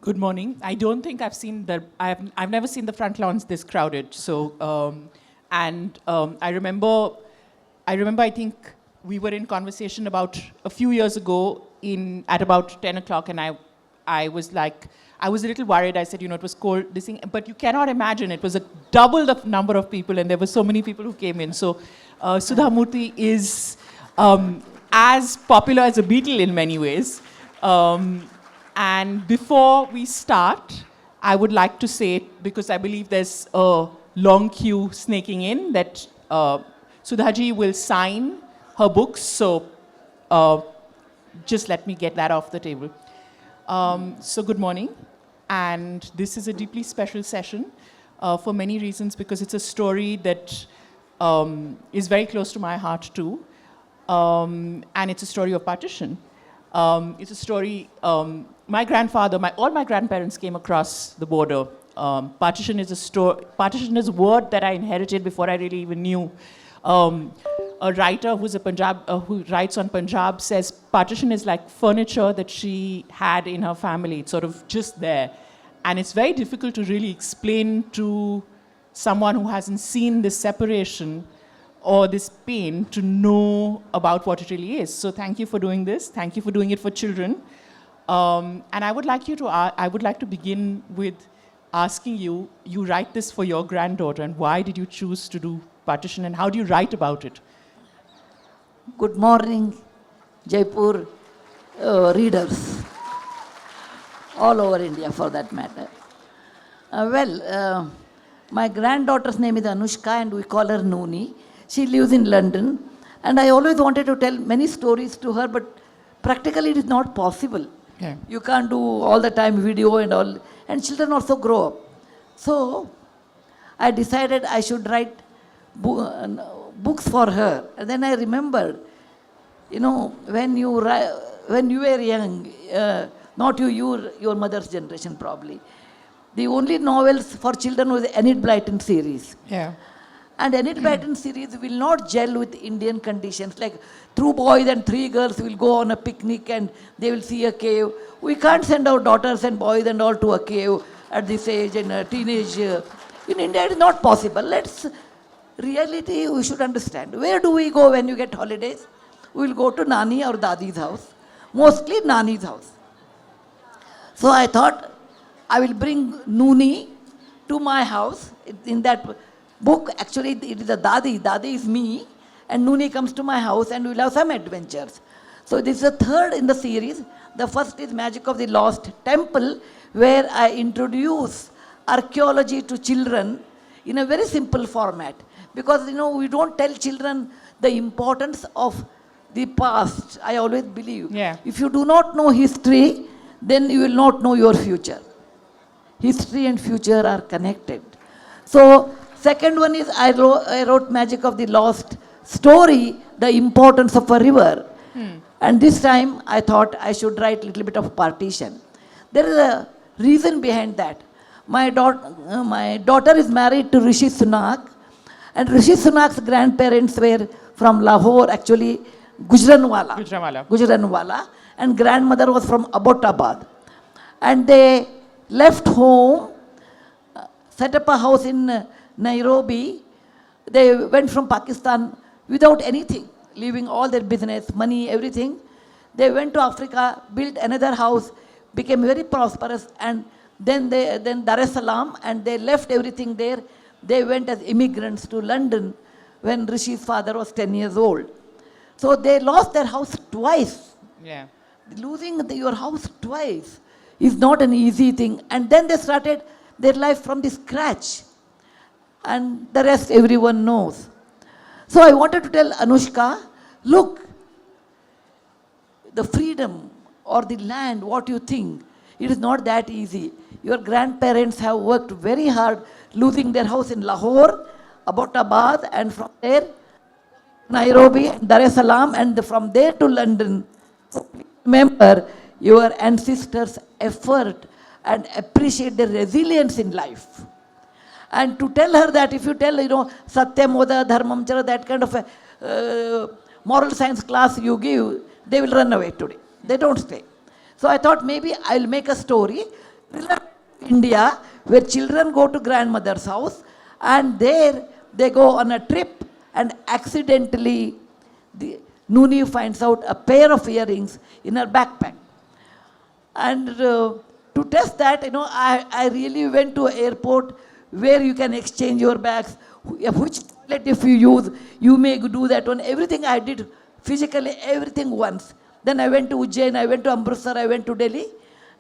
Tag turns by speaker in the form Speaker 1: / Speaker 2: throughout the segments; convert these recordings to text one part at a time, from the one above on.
Speaker 1: Good morning. I don't think I've seen I've never seen the front lawns this crowded. So, I remember, I think we were in conversation about a few years ago at about 10 o'clock, and I was a little worried. I said, it was cold, this thing, but you cannot imagine, it was double the number of people, and there were so many people who came in. So, Sudha Murty is as popular as a Beatle in many ways. And before we start, I would like to say, because I believe there's a long queue snaking in, that Sudhaji will sign her books, so just let me get that off the table. So good morning, and this is a deeply special session for many reasons, because it's a story that is very close to my heart too, and it's a story of partition. It's a story, my grandfather, all my grandparents came across the border. Partition is a word that I inherited before I really even knew. A writer who writes on Punjab says partition is like furniture that she had in her family. It's sort of just there. And it's very difficult to really explain to someone who hasn't seen this separation or this pain to know about what it really is. So thank you for doing this. Thank you for doing it for children. And I would like to begin with asking you write this for your granddaughter, and why did you choose to do partition, and how do you write about it?
Speaker 2: Good morning, Jaipur readers, all over India for that matter. My granddaughter's name is Anushka, and we call her Nooni. She lives in London, and I always wanted to tell many stories to her, but practically it is not possible.
Speaker 1: Yeah.
Speaker 2: You can't do all the time video and all, and children also grow up. So I decided I should write books for her. And then I remembered, when you were young, not your mother's generation probably, the only novels for children was Enid Blyton series.
Speaker 1: Yeah.
Speaker 2: And Enid Blyton series will not gel with Indian conditions. Like 2 boys and 3 girls will go on a picnic and they will see a cave. We can't send our daughters and boys and all to a cave at this age and a teenage. In India it is not possible. Reality we should understand. Where do we go when you get holidays? We will go to Nani or Dadi's house. Mostly Nani's house. So I thought I will bring Nooni to my house. In that book, actually, it is a Dadi. Dadi is me. And Nooni comes to my house and we'll have some adventures. So this is the third in the series. The first is Magic of the Lost Temple, where I introduce archaeology to children in a very simple format. Because, we don't tell children the importance of the past. I always believe.
Speaker 1: Yeah.
Speaker 2: If you do not know history, then you will not know your future. History and future are connected. So, second one is I wrote Magic of the Lost Story, the importance of a river. And this time I thought I should write a little bit of partition. There is a reason behind that. My daughter is married to Rishi Sunak, and Rishi Sunak's grandparents were from Lahore, actually Gujranwala, and grandmother was from Abbottabad. And they left home, set up a house in Nairobi. They went from Pakistan without anything, leaving all their business, money, everything. They went to Africa, built another house, became very prosperous, and then Dar es Salaam, and they left everything there. They went as immigrants to London when Rishi's father was 10 years old. So they lost their house twice.
Speaker 1: Yeah.
Speaker 2: Losing your house twice is not an easy thing. And then they started their life from the scratch. And the rest everyone knows. So I wanted to tell Anushka, look, the freedom or the land, what you think, it is not that easy. Your grandparents have worked very hard, losing their house in Lahore, Abbottabad, and from there, Nairobi, Dar es Salaam, and from there to London. So remember your ancestors' effort and appreciate their resilience in life. And to tell her that if you tell, Satyam, Oda, Dharmam, Chara, that kind of a moral science class you give, they will run away today. They don't stay. So I thought maybe I'll make a story India, where children go to grandmother's house and there they go on a trip and accidentally the Nooni finds out a pair of earrings in her backpack. And to test that, I really went to an airport where you can exchange your bags, which toilet if you use, you may do that one. Everything I did physically, everything once. Then I went to Ujjain, I went to Amritsar, I went to Delhi,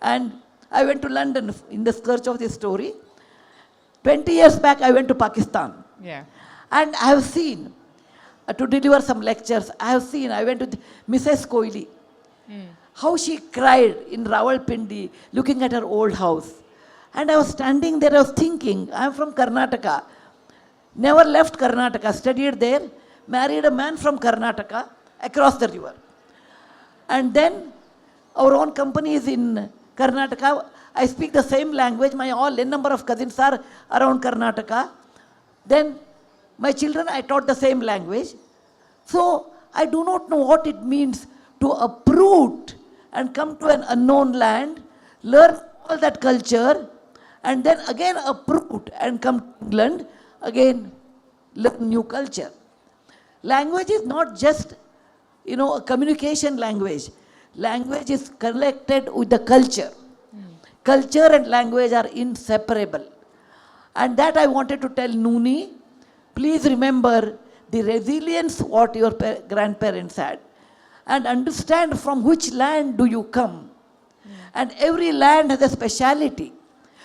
Speaker 2: and I went to London in the search of this story. 20 years back, I went to Pakistan.
Speaker 1: Yeah.
Speaker 2: And I have seen, to deliver some lectures, I went to Mrs. Kohli, how she cried in Rawalpindi, looking at her old house. And I was standing there, I was thinking, I am from Karnataka, never left Karnataka, studied there, married a man from Karnataka, across the river. And then our own company is in Karnataka. I speak the same language. My number of cousins are around Karnataka. Then my children, I taught the same language. So I do not know what it means to uproot and come to an unknown land, learn all that culture, and then again uproot and come to England, again learn new culture. Language is not just, a communication language. Language is connected with the culture. Culture and language are inseparable. And that I wanted to tell Nooni, please remember the resilience what your grandparents had. And understand from which land do you come. And every land has a speciality.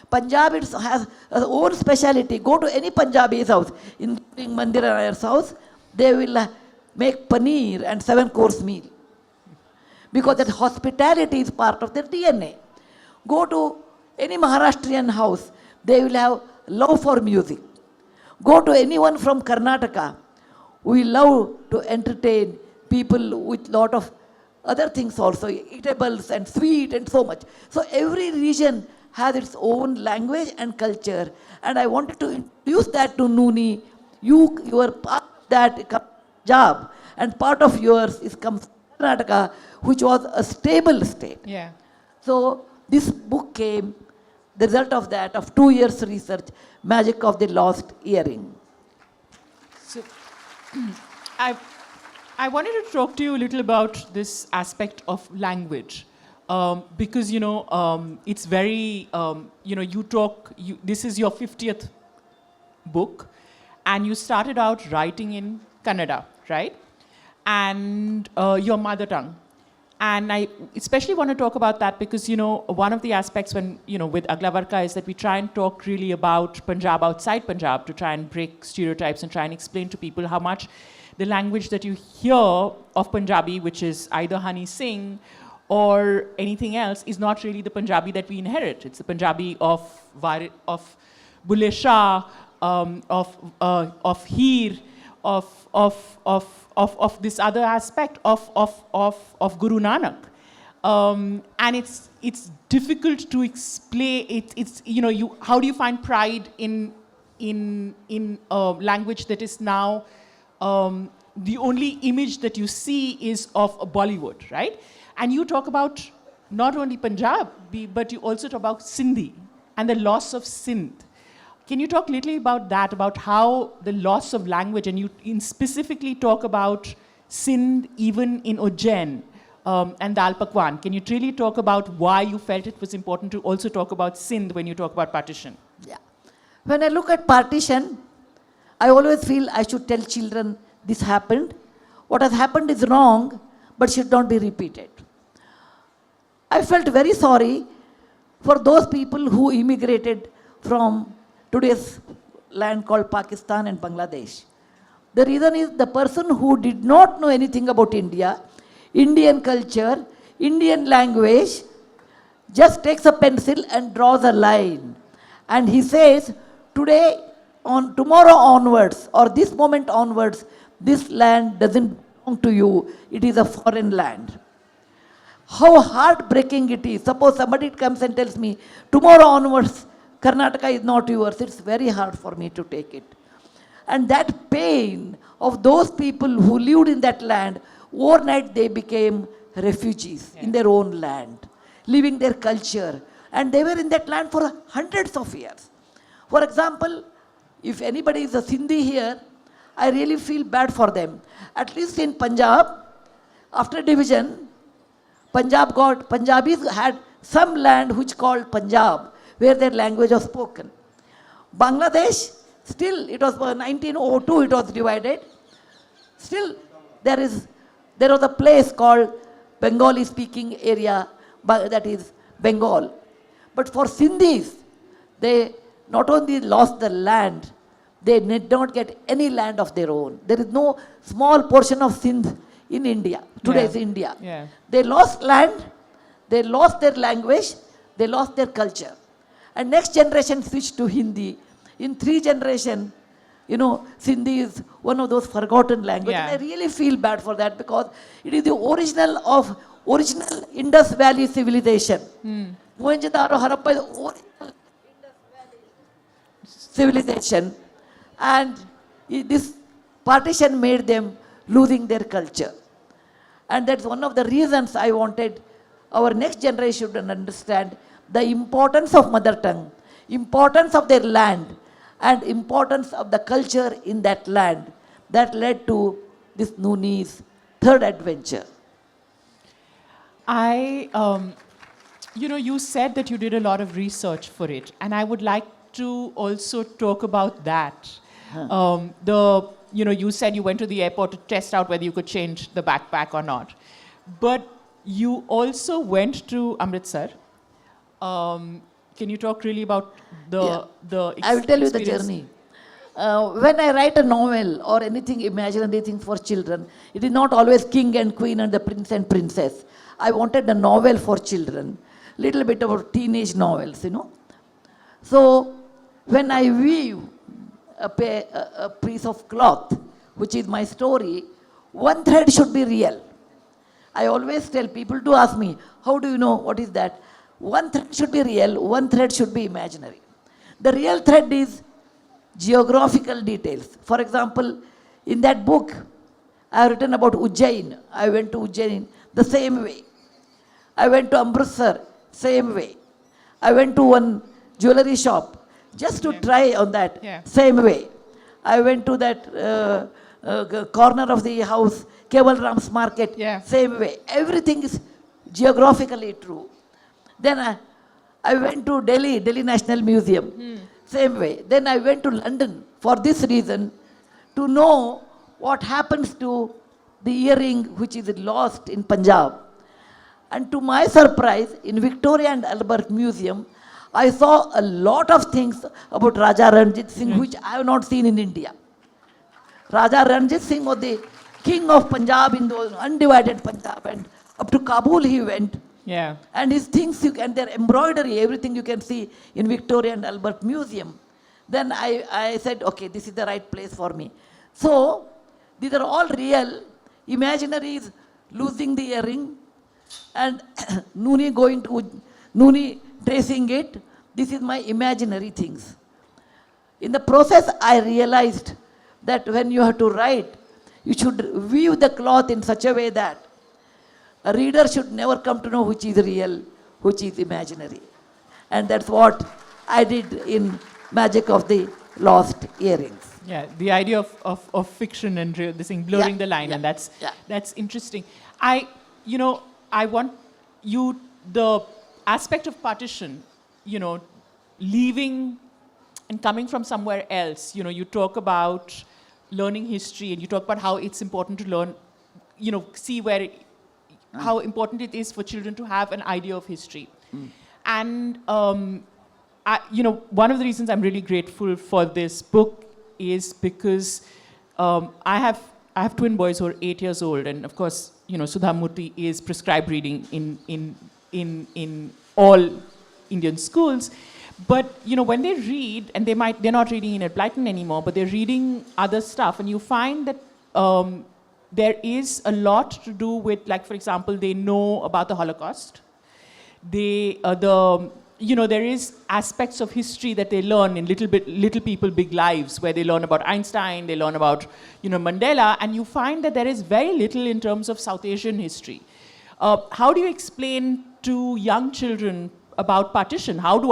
Speaker 2: Punjab has its own speciality. Go to any Punjabi's house, including Mandira Nayar's house, they will make paneer and 7-course meal. Because that hospitality is part of their DNA. Go to any Maharashtrian house, they will have love for music. Go to anyone from Karnataka, we love to entertain people with lot of other things also, eatables and sweet and so much. So every region has its own language and culture. And I wanted to introduce that to Nooni. You are part of that job, and part of yours is comes from Karnataka, which was a stable state.
Speaker 1: Yeah.
Speaker 2: So this book came, the result of that, of 2 years research, Magic of the Lost Earring.
Speaker 1: So I wanted to talk to you a little about this aspect of language. Because, it's very, this is your 50th book, and you started out writing in Kannada, right? And your mother tongue. And I especially want to talk about that because, one of the aspects when, with Agla Varka is that we try and talk really about Punjab outside Punjab to try and break stereotypes and try and explain to people how much the language that you hear of Punjabi, which is either Honey Singh or anything else, is not really the Punjabi that we inherit. It's the Punjabi of Bulle Shah, of Heer, of this other aspect of Guru Nanak. And it's difficult to explain. How do you find pride in a language that is now the only image that you see is of Bollywood, right? And you talk about not only Punjabi, but you also talk about Sindhi and the loss of Sindh. Can you talk a little about that, about how the loss of language, and you specifically talk about Sindh even in Ujjain and Dal Pakwan. Can you really talk about why you felt it was important to also talk about Sindh when you talk about partition?
Speaker 2: Yeah. When I look at partition, I always feel I should tell children this happened. What has happened is wrong, but should not be repeated. I felt very sorry for those people who immigrated from today's land called Pakistan and Bangladesh. The reason is the person who did not know anything about India, Indian culture, Indian language, just takes a pencil and draws a line. And he says, tomorrow onwards, or this moment onwards, this land doesn't belong to you, it is a foreign land. How heartbreaking it is. Suppose somebody comes and tells me, tomorrow onwards, Karnataka is not yours. It's very hard for me to take it. And that pain of those people who lived in that land, overnight they became refugees in their own land, leaving their culture. And they were in that land for hundreds of years. For example, if anybody is a Sindhi here, I really feel bad for them. At least in Punjab, after division, Punjabis had some land which called Punjab, where their language was spoken. Bangladesh, still it was 1902 it was divided. Still there was a place called Bengali speaking area, that is Bengal. But for Sindhis, they not only lost the land, they did not get any land of their own. There is no small portion of Sindh in India, today's India.
Speaker 1: Yeah.
Speaker 2: They lost land, they lost their language, they lost their culture. And next generation switched to Hindi. In 3 generations, Sindhi is one of those forgotten languages.
Speaker 1: Yeah.
Speaker 2: And I really feel bad for that because it is the original Indus Valley civilization. Mohenjo-daro, Harappa is the original Indus Valley civilization. And this partition made them losing their culture. And that's one of the reasons I wanted our next generation to understand the importance of mother tongue, importance of their land, and importance of the culture in that land. That led to this Nooni's third adventure.
Speaker 1: You said that you did a lot of research for it, and I would like to also talk about that. You said you went to the airport to test out whether you could change the backpack or not. But you also went to Amritsar. Can you talk really about the
Speaker 2: I will tell you the
Speaker 1: experience?
Speaker 2: journey. When I write a novel or anything imaginary thing for children, it is not always king and queen and the prince and princess. I wanted a novel for children, little bit of teenage novels, So when I weave a piece of cloth, which is my story, one thread should be real. I always tell people to ask me, how do you know what is that? One thread should be real, one thread should be imaginary. The real thread is geographical details. For example, in that book, I have written about Ujjain. I went to Ujjain the same way. I went to Amritsar, same way. I went to one jewelry shop just to try on that, same way. I went to that corner of the house, Keval Ram's market, same way. Everything is geographically true. Then I went to Delhi National Museum, same way. Then I went to London for this reason, to know what happens to the earring which is lost in Punjab. And to my surprise, in Victoria and Albert Museum, I saw a lot of things about Raja Ranjit Singh, which I have not seen in India. Raja Ranjit Singh was the king of Punjab in those undivided Punjab, and up to Kabul he went.
Speaker 1: Yeah.
Speaker 2: And his things, and their embroidery, everything you can see in Victoria and Albert Museum. Then I said, okay, this is the right place for me. So, these are all real. Imaginary is losing the earring, and Nooni tracing it. This is my imaginary things. In the process, I realized that when you have to write, you should weave the cloth in such a way that a reader should never come to know which is real, which is imaginary. And that's what I did in Magic of the Lost Earrings.
Speaker 1: Yeah, the idea of fiction and real, this thing, blurring the line, and that's interesting. I want you, the aspect of partition, leaving and coming from somewhere else. You talk about learning history, and you talk about how it's important to learn, see how important it is for children to have an idea of history. And one of the reasons I'm really grateful for this book is because I have twin boys who are 8 years old, and of course, Sudha Murty is prescribed reading in all Indian schools. But when they read, and they're not reading in Ed Blyton anymore, but they're reading other stuff, and you find that there is a lot to do with, like, for example, they know about the Holocaust. There is aspects of history that they learn in Little People, Big Lives, where they learn about Einstein, they learn about, Mandela, and you find that there is very little in terms of South Asian history. How do you explain to young children about Partition? How do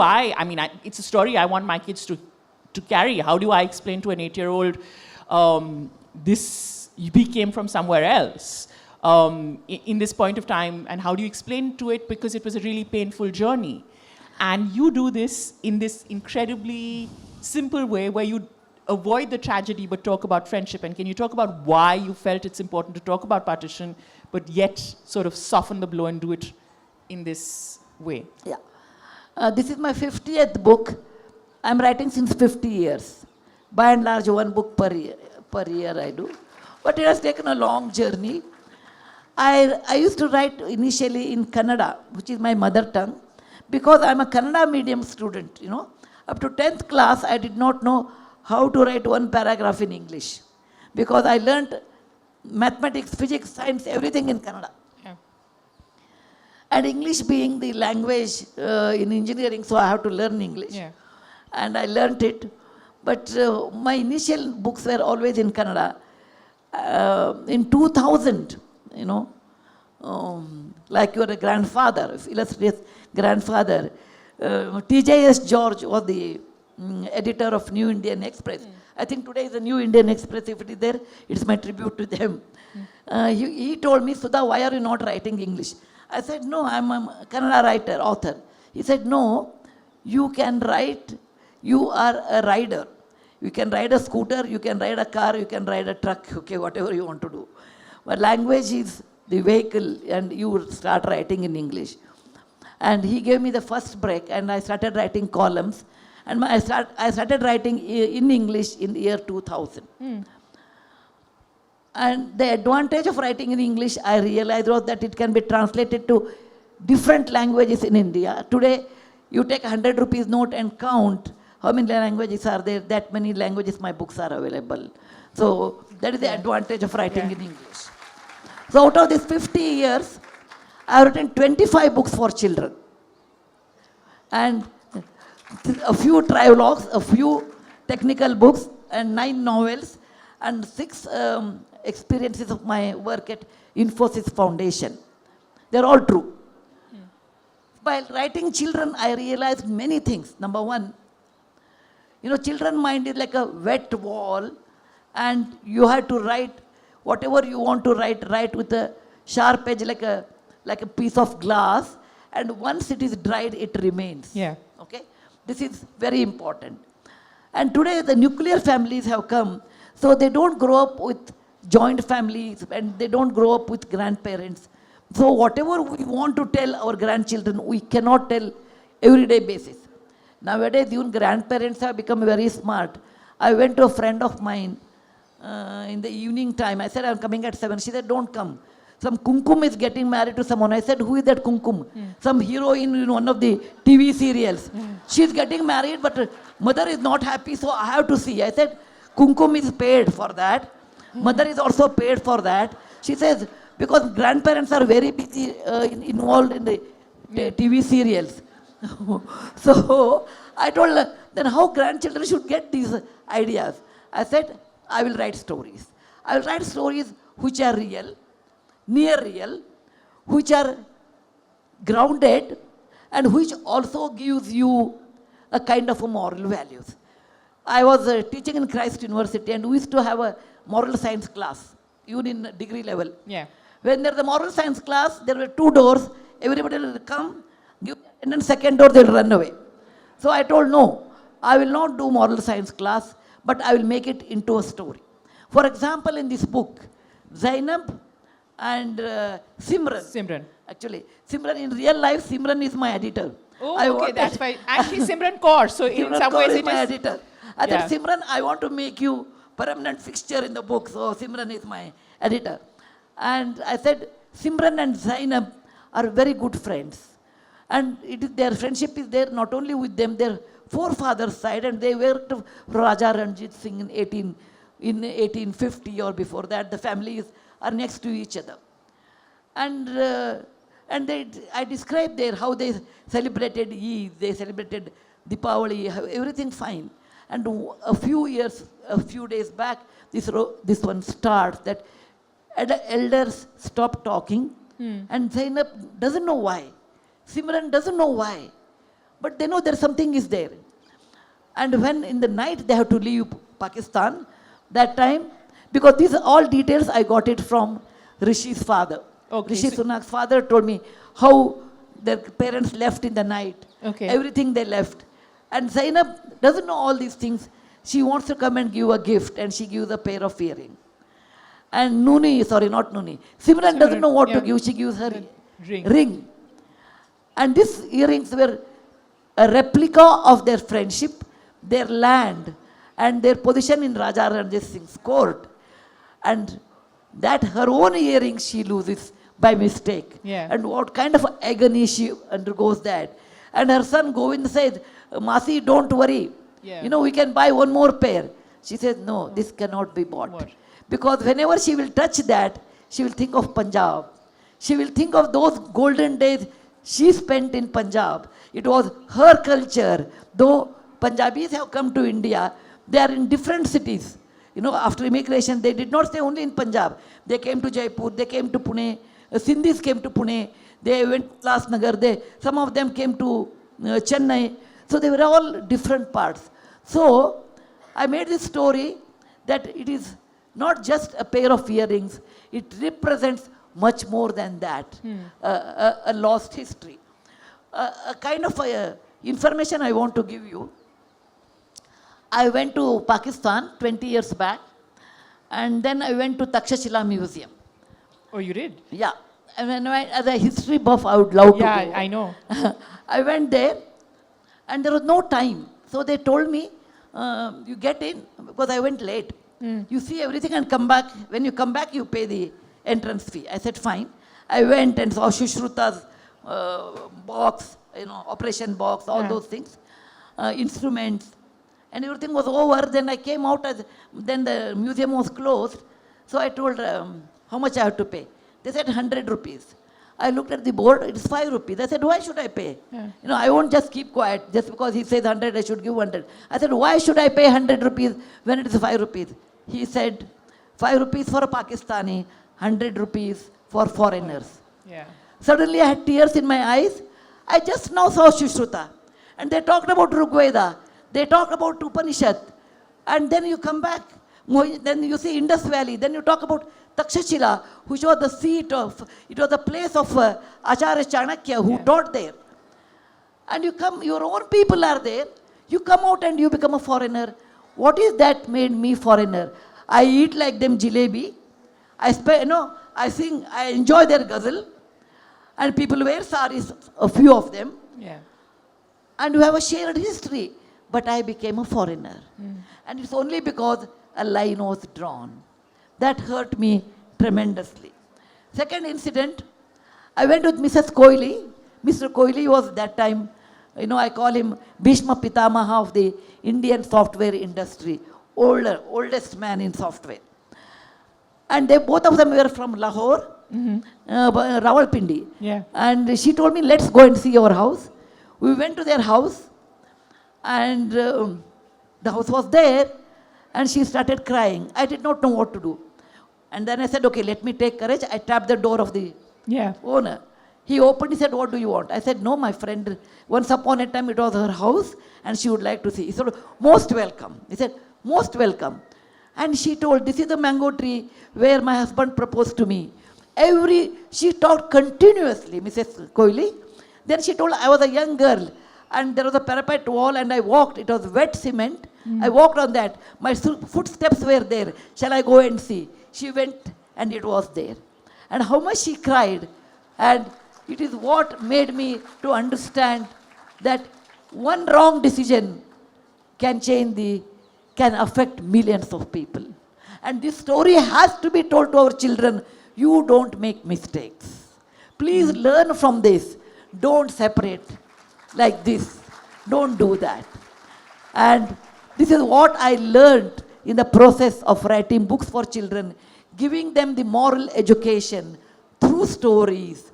Speaker 1: it's a story I want my kids to carry. How do I explain to an 8-year-old, we came from somewhere else in this point of time, and how do you explain to it, because it was a really painful journey. And you do this in this incredibly simple way where you avoid the tragedy but talk about friendship. And can you talk about why you felt it's important to talk about Partition but yet sort of soften the blow and do it in this way?
Speaker 2: Yeah. This is my 50th book. I'm writing since 50 years. By and large, one book per year I do. But it has taken a long journey. I used to write initially in Kannada, which is my mother tongue, because I'm a Kannada medium student, Up to 10th class, I did not know how to write one paragraph in English, because I learned mathematics, physics, science, everything in Kannada.
Speaker 1: Yeah.
Speaker 2: And English being the language in engineering, so I have to learn English.
Speaker 1: Yeah.
Speaker 2: And I learnt it. But my initial books were always in Kannada. In 2000, like your grandfather, illustrious grandfather, T.J.S. George was the editor of New Indian Express. I think today is the New Indian Express. If it is there, it's my tribute to them. He told me, Sudha, why are you not writing English? I said, no, I'm a Kannada writer, author. He said, no, you can write, you are a rider. You can ride a scooter, you can ride a car, you can ride a truck, okay, whatever you want to do. But language is the vehicle, and you start writing in English. And he gave me the first break, and I started writing columns. And I started writing in English in the year 2000. And the advantage of writing in English, I realized, was that it can be translated to different languages in India. Today, you take 100 rupees note and count how many languages are there. That many languages my books are available. So that is the advantage of writing in English. So out of these 50 years, I have written 25 books for children. And a few travelogues, a few technical books, and 9 novels, and 6 experiences of my work at Infosys Foundation. They're all true. While writing children, I realized many things. Number one, children mind is like a wet wall, and you have to write whatever you want to write with a sharp edge, like a piece of glass, and once it is dried, it remains.
Speaker 1: Yeah.
Speaker 2: Okay? This is very important. And today the nuclear families have come, so they don't grow up with joint families, and they don't grow up with grandparents. So whatever we want to tell our grandchildren, we cannot tell everyday basis. Nowadays, even grandparents have become very smart. I went to a friend of mine in the evening time. I said, I'm coming at 7. She said, don't come. Some kumkum is getting married to someone. I said, who is that kumkum? Some heroine in one of the TV serials. She's getting married, but mother is not happy, so I have to see. I said, kumkum is paid for that. Mother is also paid for that. She says, because grandparents are very busy involved in the TV serials. So I told her, then how grandchildren should get these ideas? I said, I will write stories. I will write stories which are real, near real, which are grounded, and which also gives you a kind of a moral values. I was teaching in Christ University, and we used to have a moral science class, even in degree level.
Speaker 1: Yeah.
Speaker 2: When there's a moral science class, there were 2 doors. Everybody will come, give, and then second door they'll run away. So I told, no, I will not do moral science class, but I will make it into a story. For example, in this book, Zainab and Simran. Actually, Simran in real life, Simran is my editor.
Speaker 1: Oh, okay, that's why. And she's Simran Kaur, so in some ways it is
Speaker 2: my editor. I said, Simran, I want to make you permanent fixture in the book, so Simran is my editor. And I said, Simran and Zainab are very good friends. And their friendship is there not only with them, their forefathers' side, and they worked for Raja Ranjit Singh in 1850 or before that. The families are next to each other. And I described there how they celebrated Eid, they celebrated Deepavali, everything fine. And a few days back, this one starts that elders stop talking, and Zainab doesn't know why. Simran doesn't know why. but they know there's something is there. And when in the night they have to leave Pakistan, that time, because these are all details I got it from Rishi's father.
Speaker 1: Okay,
Speaker 2: Rishi
Speaker 1: so-
Speaker 2: Sunak's father told me how their parents left in the night.
Speaker 1: Okay.
Speaker 2: Everything they left. And Zainab doesn't know all these things. She wants to come and give a gift, and she gives a pair of earrings. And Nooni, sorry, not Nooni. Simran doesn't know what to
Speaker 1: yeah.
Speaker 2: give. She gives her
Speaker 1: Ring.
Speaker 2: ring. And these earrings were a replica of their friendship, their land, and their position in Raja Ranjit Singh's court. And that her own earrings she loses by mistake.
Speaker 1: Yeah.
Speaker 2: And what kind of agony she undergoes that. And her son Govind said, Masi, don't worry.
Speaker 1: Yeah.
Speaker 2: You know, we can buy one more pair. She said, no, this cannot be bought.
Speaker 1: What?
Speaker 2: Because whenever she will touch that, she will think of Punjab. She will think of those golden days she spent in Punjab. It was her culture. Though Punjabis have come to India, they are in different cities. You know, after immigration, they did not stay only in Punjab. They came to Jaipur, they came to Pune, Sindhis came to Pune, they went to Lasnagar, some of them came to Chennai. So they were all different parts. So I made this story that it is not just a pair of earrings, it represents much more than that, a lost history. A kind of information I want to give you. I went to Pakistan 20 years back, and then I went to Takshashila Museum.
Speaker 1: Oh, you did?
Speaker 2: Yeah, and when as a history buff, I would love to
Speaker 1: Yeah,
Speaker 2: go.
Speaker 1: I know.
Speaker 2: I went there, and there was no time. So they told me, you get in, because I went late. You see everything and come back. When you come back, you pay the entrance fee. I said, fine. I went and saw Shushruta's box, you know, operation box, all those things, instruments, and everything was over. Then I came out, then the museum was closed. So I told how much I have to pay. They said 100 rupees. I looked at the board, it is 5 rupees. I said, why should I pay?
Speaker 1: Yeah.
Speaker 2: You know, I won't just keep quiet. Just because he says 100, I should give 100. I said, why should I pay 100 rupees when it is 5 rupees? He said, 5 rupees for a Pakistani, 100 rupees for foreigners.
Speaker 1: Yeah.
Speaker 2: Suddenly I had tears in my eyes. I just now saw Shushruta. And they talked about Rigveda. They talked about Upanishad. And then you come back. Then you see Indus Valley. Then you talk about Takshashila, which was the seat of, it was the place of Acharya Chanakya who taught there. And you come, your own people are there. You come out and you become a foreigner. What is that made me foreigner? I eat like them jalebi. I sing, I enjoy their ghazal. And people wear saris, a few of them.
Speaker 1: Yeah.
Speaker 2: And you have a shared history. But I became a foreigner. And it's only because a line was drawn. That hurt me tremendously. Second incident, I went with Mrs. Koili. Mr. Koili was that time, you know, I call him Bhishma Pitamaha of the Indian software industry. Oldest man in software. And they both of them were from Lahore, Rawalpindi.
Speaker 1: Yeah.
Speaker 2: And she told me, let's go and see our house. We went to their house, and the house was there, and she started crying. I did not know what to do. And then I said, okay, let me take courage. I tapped the door of the owner. He opened, he said, what do you want? I said, no, my friend, once upon a time it was her house, and she would like to see. He said, most welcome. He said, most welcome. And she told, this is the mango tree where my husband proposed to me. She talked continuously, Mrs. Koili. Then she told, I was a young girl, and there was a parapet wall, and I walked. It was wet cement. I walked on that. My footsteps were there. Shall I go and see? She went, and it was there. And how much she cried. And it is what made me to understand that one wrong decision can affect millions of people. And this story has to be told to our children. You don't make mistakes. Please learn from this. Don't separate like this. Don't do that. And this is what I learned in the process of writing books for children, giving them the moral education through stories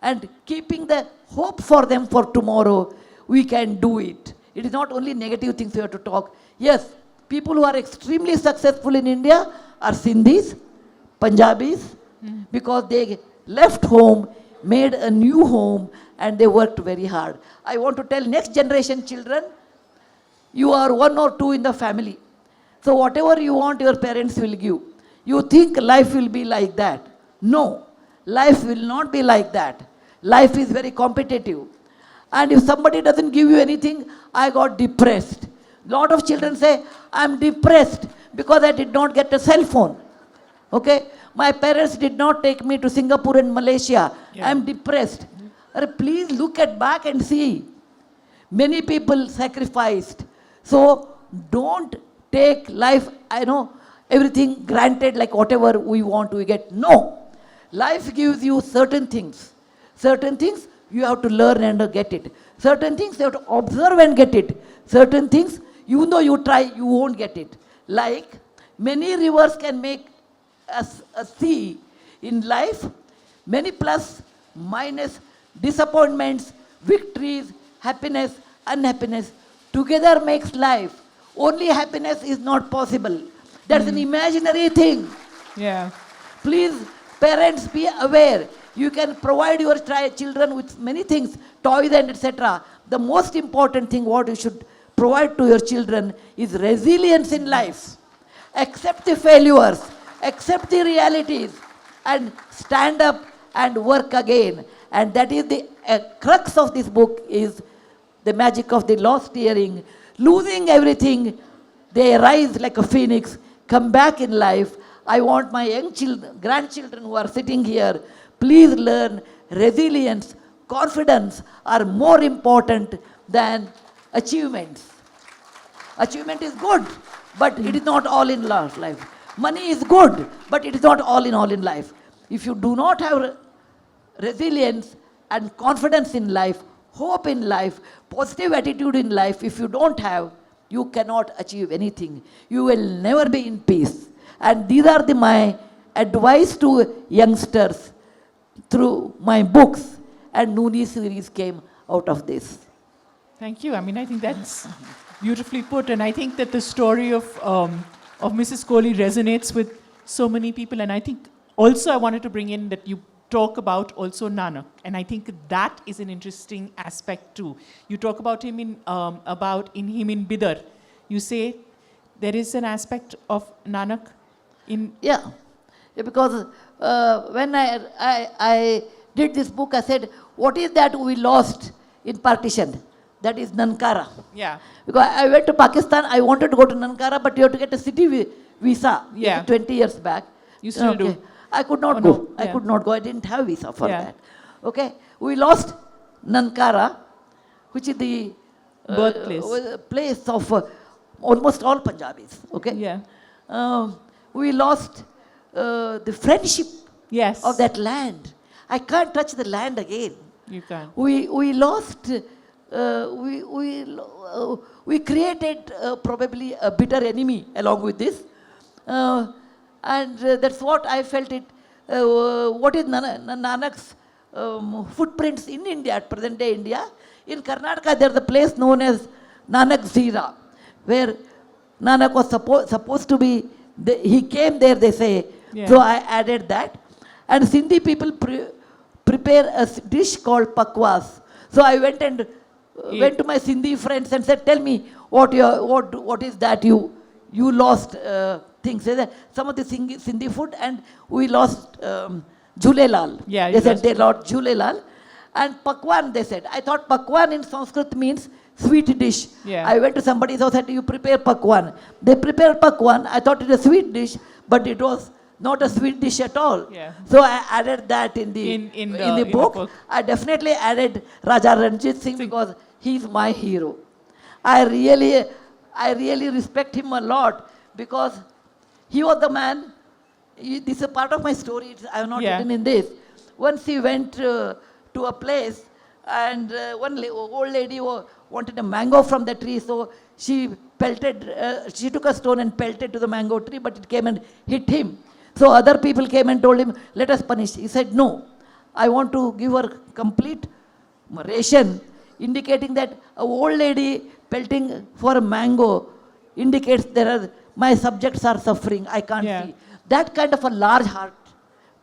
Speaker 2: and keeping the hope for them for tomorrow. We can do it. It is not only negative things we have to talk. Yes, people who are extremely successful in India are Sindhis, Punjabis, because they left home made a new home, and they worked very hard. I want to tell next generation children, you are one or two in the family. So whatever you want, your parents will give. You think life will be like that. No, life will not be like that. Life is very competitive. And if somebody doesn't give you anything, I got depressed. Lot of children say, I'm depressed because I did not get a cell phone. Okay? My parents did not take me to Singapore and Malaysia.
Speaker 1: Yeah.
Speaker 2: I'm depressed. Please look at back and see. Many people sacrificed. So don't take life, everything granted like whatever we want we get. No. Life gives you certain things. Certain things you have to learn and get it. Certain things you have to observe and get it. Certain things, even though you try, you won't get it. Like many rivers can make a sea in life, many plus, minus, disappointments, victories, happiness, unhappiness, together makes life. Only happiness is not possible. That's an imaginary thing.
Speaker 1: Yeah.
Speaker 2: Please, parents, be aware. You can provide your children with many things, toys and etc. The most important thing what you should provide to your children is resilience in life. Accept the failures, accept the realities, and stand up and work again. And that is the crux of this book, is the magic of the lost earring. Losing everything, they rise like a phoenix, come back in life. I want my young children, grandchildren who are sitting here, please learn resilience, confidence are more important than achievements. Achievement is good, but it is not all in life. Money is good, but it is not all in life. If you do not have resilience and confidence in life, hope in life, positive attitude in life, if you don't have, you cannot achieve anything. You will never be in peace. And these are my advice to youngsters through my books, and Nooni series came out of this.
Speaker 1: Thank you. I mean, I think that's beautifully put, and I think that the story of Mrs. Kohli resonates with so many people. And I think also I wanted to bring in that you talk about also Nanak, and I think that is an interesting aspect too. You talk about him in Bidar. You say there is an aspect of Nanak in.
Speaker 2: Yeah, because when I did this book, I said, what is that we lost in partition? That is Nankara.
Speaker 1: Yeah.
Speaker 2: Because I went to Pakistan, I wanted to go to Nankara, but you have to get a city visa.
Speaker 1: Yeah.
Speaker 2: 20 years back.
Speaker 1: You still do?
Speaker 2: I could not
Speaker 1: Oh,
Speaker 2: go.
Speaker 1: no.
Speaker 2: I
Speaker 1: Yeah.
Speaker 2: could not go. I didn't have visa for
Speaker 1: Yeah.
Speaker 2: that. Okay. We lost Nankara, which is the
Speaker 1: Birthplace.
Speaker 2: place of almost all Punjabis. Okay.
Speaker 1: Yeah.
Speaker 2: We lost the friendship
Speaker 1: Yes.
Speaker 2: of that land. I can't touch the land again.
Speaker 1: You can.
Speaker 2: We lost. We created probably a bitter enemy along with this, and that's what I felt it. What is Nanak's footprints in India, at present day India? In Karnataka, there's a place known as Nanak Zira, where Nanak was supposed to be. He came there, they say.
Speaker 1: Yeah.
Speaker 2: So I added that, and Sindhi people prepare a dish called pakwas. So I went to my Sindhi friends and said, tell me what is that you lost things. They said, some of the Sindhi food, and we lost Jhulelal.
Speaker 1: Yeah,
Speaker 2: they said they lost Jhulelal. And pakwan, they said. I thought pakwan in Sanskrit means sweet dish.
Speaker 1: Yeah.
Speaker 2: I went to somebody's house and said, you prepare pakwan. They prepared pakwan. I thought it was a sweet dish, but it was not a sweet dish at all.
Speaker 1: Yeah.
Speaker 2: So I added that in the book. I definitely added Raja Ranjit Singh because he's my hero. I really respect him a lot because he was the man. This is a part of my story. I have not written in this. Once he went to a place, and one old lady wanted a mango from the tree, so she took a stone and pelted to the mango tree, but it came and hit him. So other people came and told him, let us punish. He said, no, I want to give her complete ration, indicating that an old lady pelting for a mango indicates my subjects are suffering, I can't see. That kind of a large heart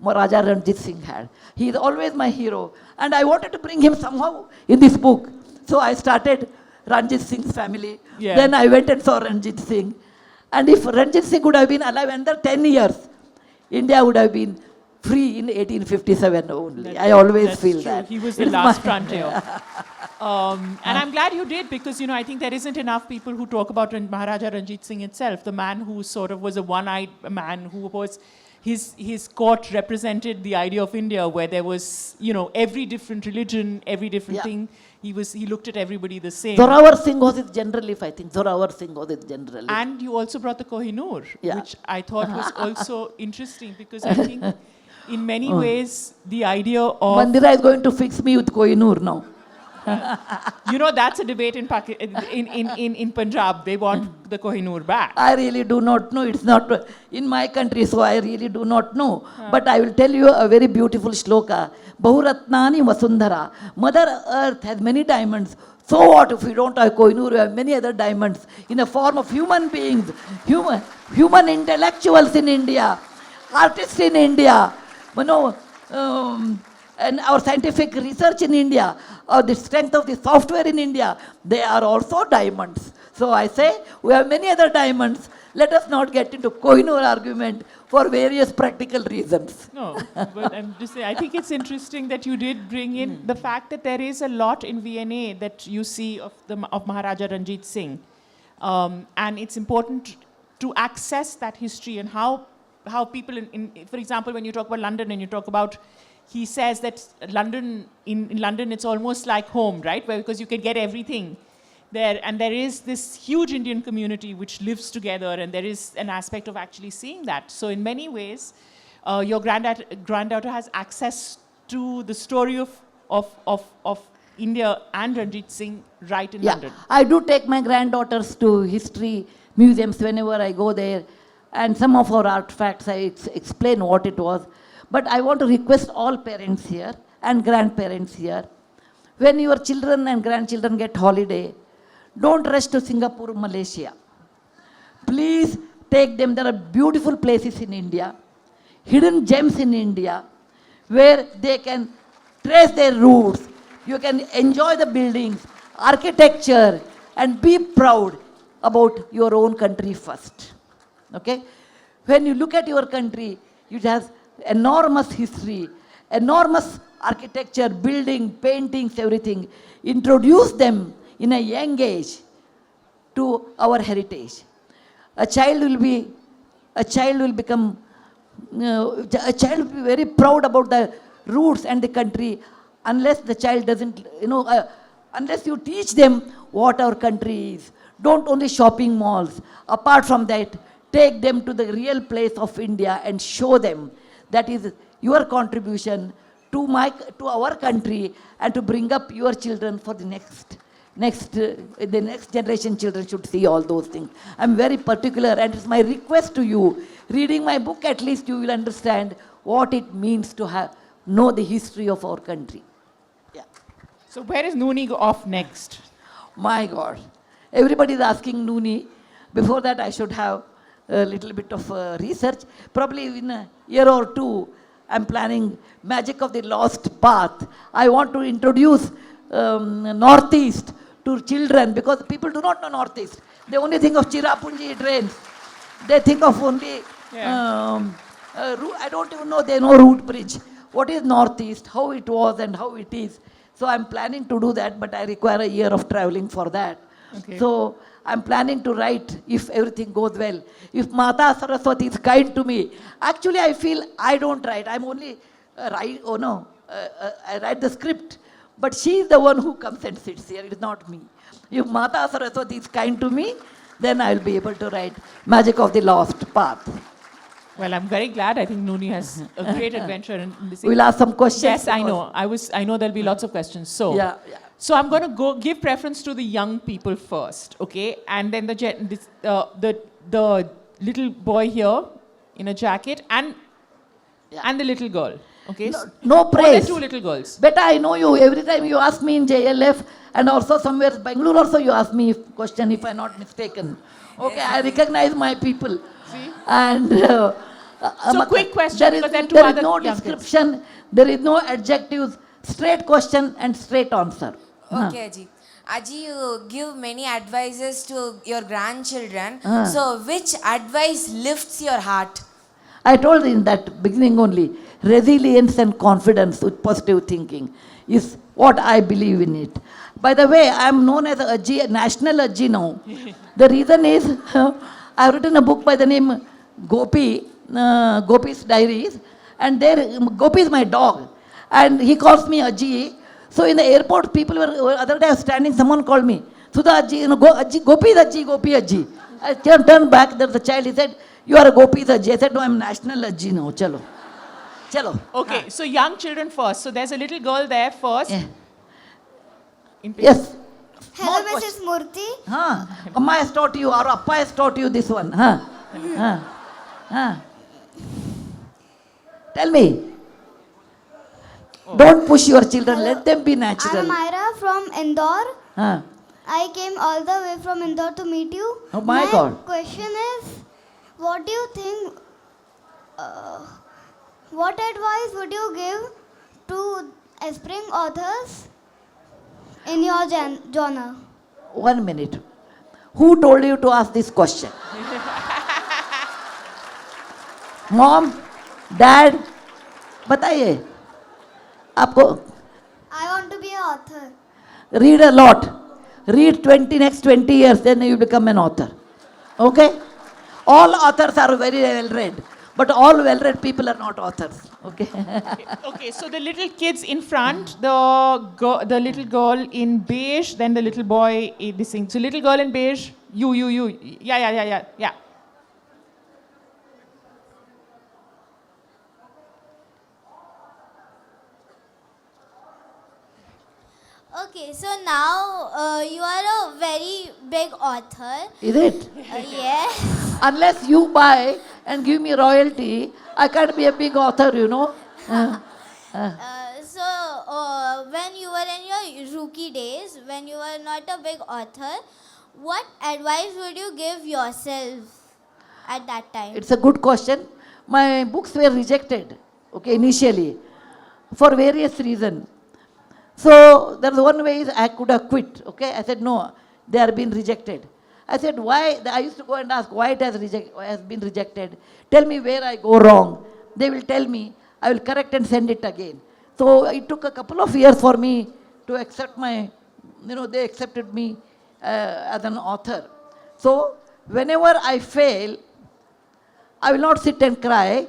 Speaker 2: Maharaja Ranjit Singh had. He is always my hero. And I wanted to bring him somehow in this book. So I started Ranjit Singh's family.
Speaker 1: Yeah.
Speaker 2: Then I went and saw Ranjit Singh. And if Ranjit Singh would have been alive another 10 years, India would have been free in 1857 only. I always
Speaker 1: That's
Speaker 2: feel
Speaker 1: true.
Speaker 2: that.
Speaker 1: He was the
Speaker 2: It's
Speaker 1: last
Speaker 2: my-
Speaker 1: frontier. And I'm glad you did, because, I think there isn't enough people who talk about Maharaja Ranjit Singh itself, the man who sort of was a one-eyed man who was, his court represented the idea of India, where there was, every different religion, every different
Speaker 2: Yeah.
Speaker 1: thing. He looked at everybody the same.
Speaker 2: Zorawar Singh was his general, if I think. Zorawar Singh was his general.
Speaker 1: And you also brought the Kohinoor,
Speaker 2: Yeah.
Speaker 1: which I thought was also interesting, because I think in many ways the idea of...
Speaker 2: Mandira is going to fix me with Kohinoor now.
Speaker 1: That's a debate in Punjab. They want the Kohinoor back.
Speaker 2: I really do not know. It's not in my country, so I really do not know. But I will tell you a very beautiful shloka. Bahuratnani Vasundhara. Mother Earth has many diamonds. So what if we don't have Kohinoor? We have many other diamonds in the form of human beings, human intellectuals in India, artists in India, and our scientific research in India, or the strength of the software in India, they are also diamonds. So I say, we have many other diamonds. Let us not get into Kohinoor argument for various practical reasons.
Speaker 1: No, but I'm just saying, I think it's interesting that you did bring in the fact that there is a lot in VNA that you see of Maharaja Ranjit Singh. And it's important to access that history and how people, for example, when you talk about London and you talk about, he says that London, in London, it's almost like home, right? Because you can get everything there. And there is this huge Indian community which lives together, and there is an aspect of actually seeing that. So in many ways, your granddaughter has access to the story of India and Ranjit Singh right in London.
Speaker 2: I do take my granddaughters to history museums whenever I go there. And some of our artifacts, I explain what it was. But I want to request all parents here and grandparents here, when your children and grandchildren get holiday, don't rush to Singapore, Malaysia. Please take them. There are beautiful places in India, hidden gems in India, where they can trace their roots. You can enjoy the buildings, architecture, and be proud about your own country first. Okay? When you look at your country, it has enormous history, enormous architecture, building, paintings, everything. Introduce them in a young age to our heritage. A child will be very proud about the roots and the country, unless the child doesn't, unless you teach them what our country is. Don't only shopping malls. Apart from that, take them to the real place of India and show them that is your contribution to our country, and to bring up your children for the next generation. Children should see all those things. I'm very particular, and it's my request to you. Reading my book, at least you will understand what it means to know the history of our country. Yeah.
Speaker 1: So where is Nooni off next?
Speaker 2: My God, everybody is asking Nooni. Before that, I should have a little bit of research. Probably in a year or two, I'm planning Magic of the Lost Path. I want to introduce Northeast to children, because people do not know Northeast. They only think of Chirapunji trains. They think of only, I don't even know, they know Root Bridge. What is Northeast, how it was and how it is. So I'm planning to do that, but I require a year of traveling for that.
Speaker 1: Okay.
Speaker 2: So I'm planning to write, if everything goes well. If Mata Saraswati is kind to me, actually I feel I don't write. I'm only I write the script. But she is the one who comes and sits here. It is not me. If Mata Saraswati is kind to me, then I will be able to write Magic of the Lost Path.
Speaker 1: Well, I'm very glad. I think Nooni has a great adventure in this.
Speaker 2: We'll ask some questions.
Speaker 1: Yes, I know. I know there'll be lots of questions. So, So I'm going to give preference to the young people first, okay? And then the little boy here in a jacket and the little girl, okay?
Speaker 2: No praise.
Speaker 1: Or the two little girls.
Speaker 2: Better I know you. Every time you ask me in JLF and also somewhere Bangalore also you ask me question if I'm not mistaken. Okay, yes. I recognize my people.
Speaker 1: See?
Speaker 2: And
Speaker 1: So quick question,
Speaker 2: There is,
Speaker 1: because there are two
Speaker 2: there is
Speaker 1: other
Speaker 2: no
Speaker 1: young kids.
Speaker 2: description, there is no adjectives, straight question and straight answer.
Speaker 3: Okay, Aji. Aji, you give many advices to your grandchildren.
Speaker 2: Ah.
Speaker 3: So, which advice lifts your heart?
Speaker 2: I told in that beginning only, resilience and confidence with positive thinking is what I believe in it. By the way, I am known as a Ajji, national Ajji now. The reason is, I have written a book by the name Gopi's Diaries, and there, Gopi is my dog, and he calls me Ajji. So in the airport, people were, other day I was standing, someone called me, Sudha Ajji, Ajji, Gopi is Ajji, Gopi Ajji. I turned back, there was a child, he said, you are a Gopi's Ajji. I said, no, I am national Ajji now, chalo. Chalo.
Speaker 1: Okay, so young children first. So there's a little girl there first.
Speaker 2: Yeah.
Speaker 1: In
Speaker 2: Yes.
Speaker 4: Hello, Mrs. Murty.
Speaker 2: Amma has taught you, or Appa has taught you this one. Tell me. Don't push your children, let them be
Speaker 4: I'm
Speaker 2: natural.
Speaker 4: Myra from Indore.
Speaker 2: Huh.
Speaker 4: I came all the way from Indore to meet you.
Speaker 2: Oh my God.
Speaker 4: Question is, what do you think, what advice would you give to aspiring authors in your genre?
Speaker 2: 1 minute. Who told you to ask this question? Mom, Dad, बताइए आपको.
Speaker 4: I want to be an author.
Speaker 2: Read a lot. Read next 20 years, then you become an author. Okay? All authors are very well read, but all well read people are not authors. Okay?
Speaker 1: Okay, so the little kids in front, the little girl in beige, then the little boy in this thing. So little girl in beige, you. Yeah.
Speaker 4: Okay, so now you are a very big author.
Speaker 2: Is it?
Speaker 4: Yes.
Speaker 2: Unless you buy and give me royalty, I can't be a big author, you know.
Speaker 4: When you were in your rookie days, when you were not a big author, what advice would you give yourself at that time?
Speaker 2: It's a good question. My books were rejected, okay, initially, for various reasons. So there's one way is I could have quit, okay. I said, no, they are being rejected. I said, why? I used to go and ask why it has been rejected. Tell me where I go wrong. They will tell me. I will correct and send it again. So it took a couple of years for me to accept they accepted me as an author. So whenever I fail, I will not sit and cry.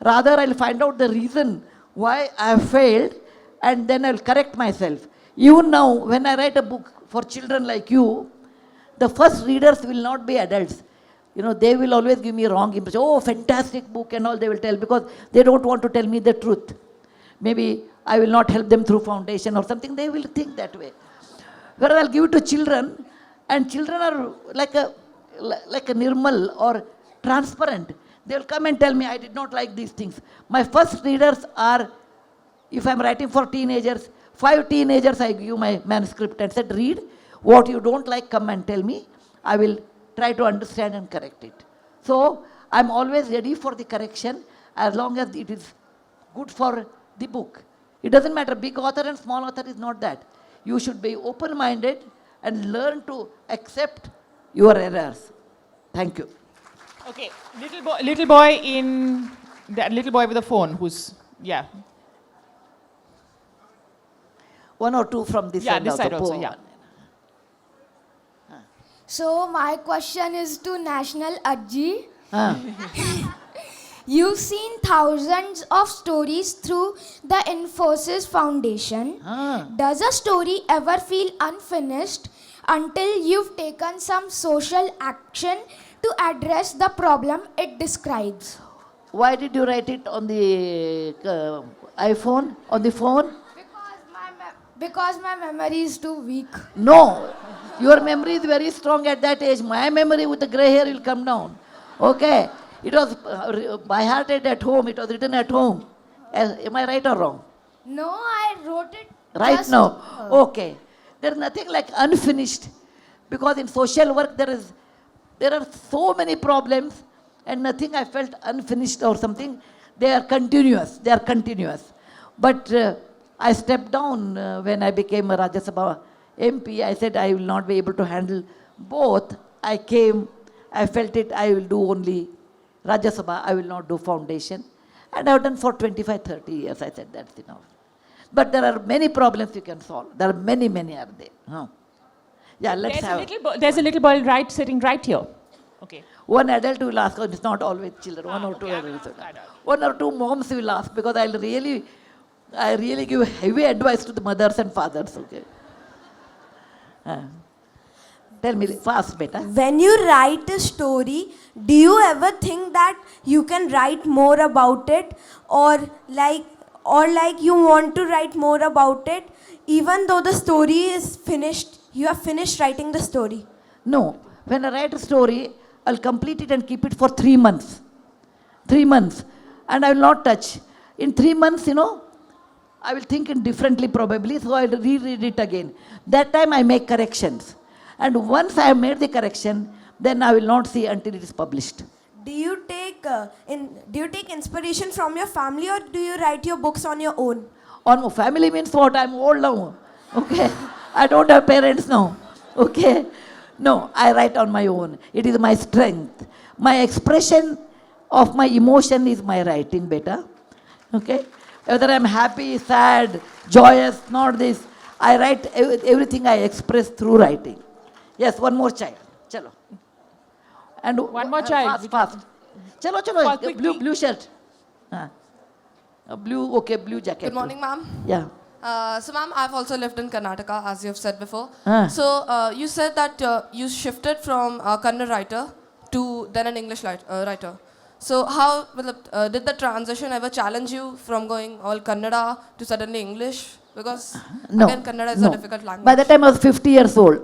Speaker 2: Rather, I will find out the reason why I have failed, and then I will correct myself. Even now, when I write a book for children like you, the first readers will not be adults. They will always give me wrong impression. Oh, fantastic book and all they will tell, because they don't want to tell me the truth. Maybe I will not help them through foundation or something. They will think that way. Whereas I'll give it to children, and children are like a nirmal or transparent. They will come and tell me, I did not like these things. My first readers are, if I'm writing for teenagers, 5 teenagers I give my manuscript and said, read. What you don't like, come and tell me. I will try to understand and correct it. So I'm always ready for the correction as long as it is good for the book. It doesn't matter, big author and small author is not that. You should be open-minded and learn to accept your errors. Thank you.
Speaker 1: Okay, little boy in that little boy with the phone who's
Speaker 2: One or two from this side
Speaker 1: this
Speaker 2: also.
Speaker 1: side also, yeah.
Speaker 5: So my question is to National Ajji.
Speaker 2: Ah.
Speaker 5: You've seen thousands of stories through the Infosys Foundation.
Speaker 2: Ah.
Speaker 5: Does a story ever feel unfinished until you've taken some social action to address the problem it describes?
Speaker 2: Why did you write it on the iPhone, on the phone?
Speaker 5: Because my memory is too weak.
Speaker 2: No, your memory is very strong at that age. My memory with the grey hair will come down. Okay, it was by hearted at home. It was written at home. Am I right or wrong?
Speaker 5: No, I wrote it
Speaker 2: Right
Speaker 5: just,
Speaker 2: now. Okay, there is nothing like unfinished, because in social work there are so many problems. and nothing I felt unfinished or something. They are continuous. They are continuous. But I stepped down when I became a Rajya Sabha MP. I said I will not be able to handle both. I came, I felt it, I will do only Rajya Sabha, I will not do foundation. And I have done for 25, 30 years. I said that's enough. But there are many problems you can solve. There are many are there. Huh. Yeah, let's have.
Speaker 1: There's a little boy sitting right here. Okay.
Speaker 2: One adult will ask, oh, it's not always children, one or two adults. One or two moms will ask, because I really give heavy advice to the mothers and fathers. Okay. Tell me fast, beta.
Speaker 6: When you write a story, do you ever think that you can write more about it, or like you want to write more about it, even though the story is finished, you have finished writing the story?
Speaker 2: No. When I write a story, I'll complete it and keep it for 3 months. 3 months. And I will not touch. In 3 months, I will think it differently probably, so I will reread it again. That time I make corrections. And once I have made the correction, then I will not see until it is published.
Speaker 6: Do you take inspiration from your family, or do you write your books on your own?
Speaker 2: On family means what? I'm old now. Okay. I don't have parents now. Okay. No, I write on my own. It is my strength. My expression of my emotion is my writing, beta. Okay. Whether I'm happy, sad, joyous, not this. I write everything I express through writing. Yes, one more child. Chalo. And
Speaker 1: one more child.
Speaker 2: Fast. Chalo. Blue shirt. Blue jacket.
Speaker 7: Good morning, ma'am.
Speaker 2: Yeah.
Speaker 7: So, ma'am, I've also lived in Karnataka, as you've said before.
Speaker 2: So,
Speaker 7: you said that you shifted from a Kannada writer to then an English writer. So, how did the transition ever challenge you from going all Kannada to suddenly English? Because, again, Kannada is a difficult language.
Speaker 2: By the time I was 50 years old.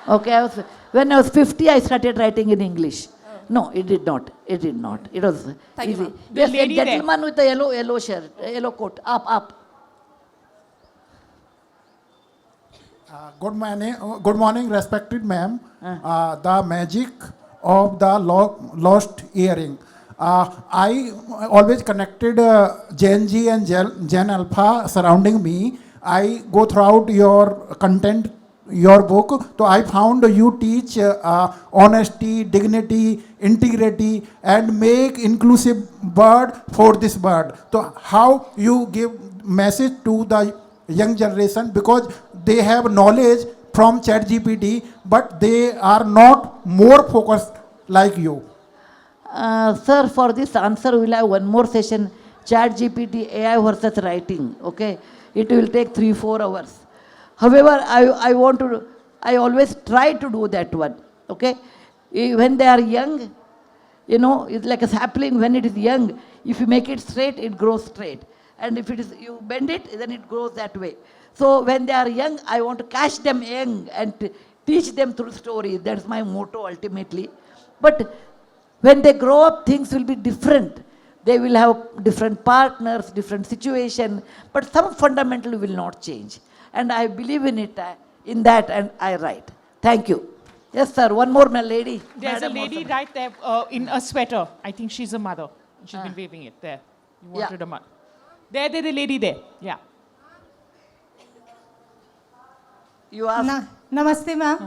Speaker 2: Okay, when I was 50, I started writing in English. No, it did not. It did not. It was
Speaker 7: Thank
Speaker 2: easy.
Speaker 7: you,
Speaker 2: Yes, a gentleman with a yellow shirt, yellow coat. Up.
Speaker 8: Good morning, respected ma'am. The magic of the lost earring. I always connected Gen Z and Gen Alpha surrounding me. I go throughout your content, your book. So I found you teach honesty, dignity, integrity, and make inclusive word for this word. So how you give message to the young generation, because they have knowledge from ChatGPT, but they are not more focused like you.
Speaker 2: Sir, for this answer, we'll have one more session. ChatGPT, AI versus writing. Okay, it will take 3-4 hours. However, I always try to do that one. Okay, when they are young, it's like a sapling. When it is young, if you make it straight, it grows straight. And if you bend it, then it grows that way. So when they are young, I want to catch them young and teach them through stories. That's my motto ultimately. But when they grow up, things will be different. They will have different partners, different situation, but some fundamental will not change. And I believe in it, in that, and I write. Thank you. Yes, sir. One more lady.
Speaker 1: There's a lady right there in a sweater. I think she's a mother. She's been waving it there. You wanted a mother. There, the lady there. Yeah.
Speaker 2: You ask.
Speaker 9: नमस्ते ma'am,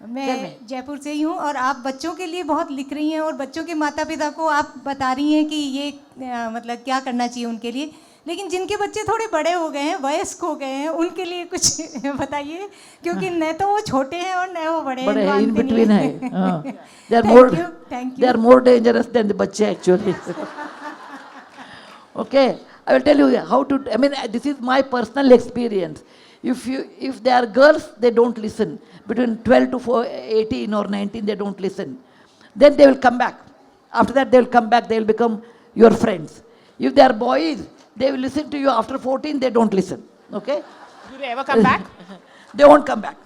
Speaker 9: मैं जयपुर से ही हूँ और आप बच्चों के लिए बहुत लिख रही हैं और बच्चों के माता पिता को आप बता रही हैं कि ये मतलब क्या करना चाहिए उनके लिए, लेकिन जिनके बच्चे थोड़े बड़े हो गए हैं, वयस्क हो गए हैं, उनके लिए कुछ बताइए, क्योंकि न तो वो छोटे हैं और न वो बड़े हैं,
Speaker 2: in between है. They are more dangerous than the बच्चे actually. Okay, I will tell you how to. I mean, this is my personal experience. If they are girls, they don't listen. Between 12 to 18 or 19, they don't listen. Then they will come back. After that, they will come back. They will become your friends. If they are boys, they will listen to you. After 14, they don't listen. Okay?
Speaker 1: Do they ever come back?
Speaker 2: They won't come back.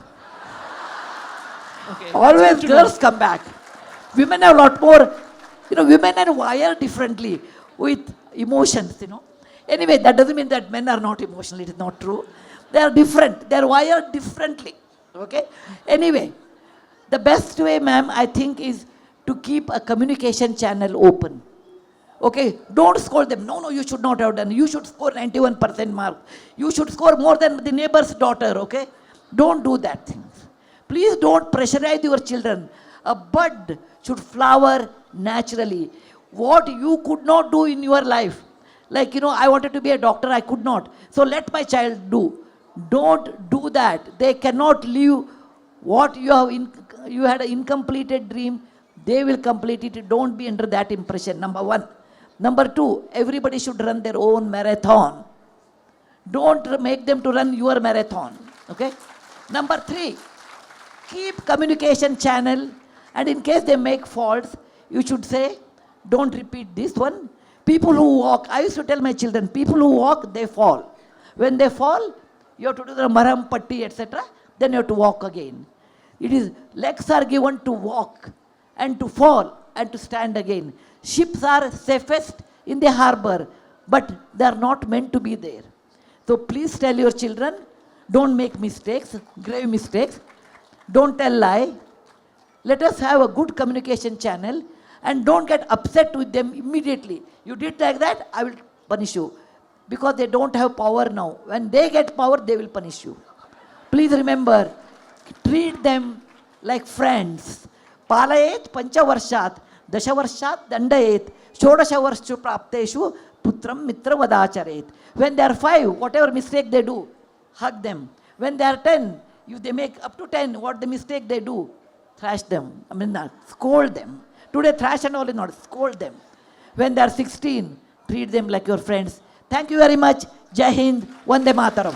Speaker 1: Okay.
Speaker 2: Always girls come back. Women have a lot more. Women are wired differently with emotions. Anyway, that doesn't mean that men are not emotional. It is not true. They are different. They are wired differently. Okay? Anyway, the best way, ma'am, I think is to keep a communication channel open. Okay, don't scold them. No, you should not have done. You should score 91% mark. You should score more than the neighbor's daughter, okay? Don't do that thing. Please don't pressurize your children. A bud should flower naturally. What you could not do in your life, like, I wanted to be a doctor, I could not. So let my child do. Don't do that. They cannot live what you had an incompleted dream. They will complete it. Don't be under that impression, number one. Number two, everybody should run their own marathon. Don't make them to run your marathon, okay? Number three, keep communication channel, and in case they make faults, you should say, don't repeat this one. People who walk, I used to tell my children, people who walk, they fall. When they fall, you have to do the maram patti, etc. Then you have to walk again. Legs are given to walk and to fall and to stand again. Ships are safest in the harbor, but they are not meant to be there. So please tell your children, don't make mistakes, grave mistakes. Don't tell lie. Let us have a good communication channel, and don't get upset with them immediately. You did like that, I will punish you. Because they don't have power now. When they get power, they will punish you. Please remember, treat them like friends. Palayet panchavarshat, dashavarshat dandayet, shodashavarshu prapteshu putram mitra vadacharet. When they are 5, whatever mistake they do, hug them. When they are 10, if they make up to 10, what the mistake they do, thrash them. Scold them. Today thrash and all is not, scold them. When they are 16, treat them like your friends. Thank you very much. Jai Hind, Vande Mataram.